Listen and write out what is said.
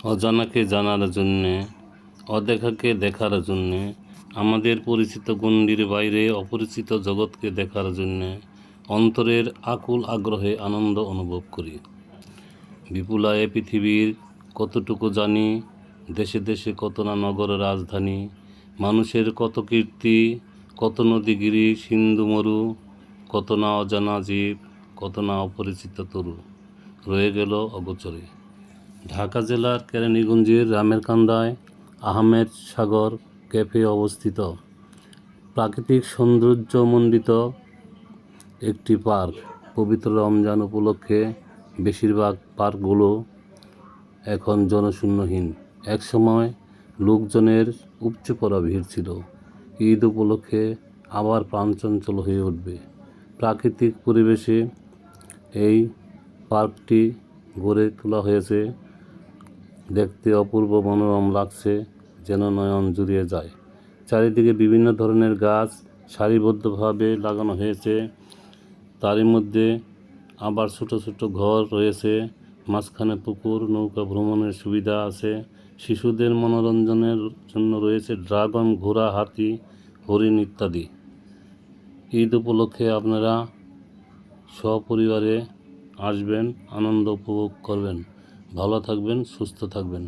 অজানাকে জানার জন্যে, অদেখাকে দেখার জন্যে, আমাদের পরিচিত গণ্ডির বাইরে অপরিচিত জগৎকে দেখার জন্যে অন্তরের আকুল আগ্রহে আনন্দ অনুভব করি। বিপুলায়ে পৃথিবীর কতটুকু জানি, দেশে দেশে কত না নগর রাজধানী, মানুষের কত কীর্তি, কত নদীগিরি সিন্ধু মরু, কত না অজানা জীব, কত না অপরিচিত তরু রয়ে গেল অগোচরে। ঢাকা জেলার কেরানীগঞ্জের রামেরকান্দায় আহমেদ সাগর ক্যাফে অবস্থিত। প্রাকৃতিক সৌন্দর্যমণ্ডিত একটি পার্ক। পবিত্র রমজান উপলক্ষে বেশিরভাগ পার্কগুলো এখন জনশূন্যহীন। একসময় লোকজনের উপচে পড়া ভিড় ছিল। ঈদ উপলক্ষে আবার প্রাণচঞ্চল হয়ে উঠবে। প্রাকৃতিক পরিবেশে এই পার্কটি গড়ে তোলা হয়েছে। দেখতে অপূর্ব মনোরম লাগছে, যেন নয়ন জুড়িয়ে যায়। চারিদিকে বিভিন্ন ধরনের গাছ সারিবদ্ধভাবে লাগানো হয়েছে। তারই মধ্যে আবার ছোট ছোট ঘর রয়েছে। মাঝখানে পুকুর, নৌকা ভ্রমণের সুবিধা আছে। শিশুদের মনোরঞ্জনের জন্য রয়েছে ড্রাগন, ঘোড়া, হাতি, হরিণ ইত্যাদি। ঈদ উপলক্ষে আপনারা সপরিবারে আসবেন, আনন্দ উপভোগ করবেন। ভালো থাকবেন, সুস্থ থাকবেন।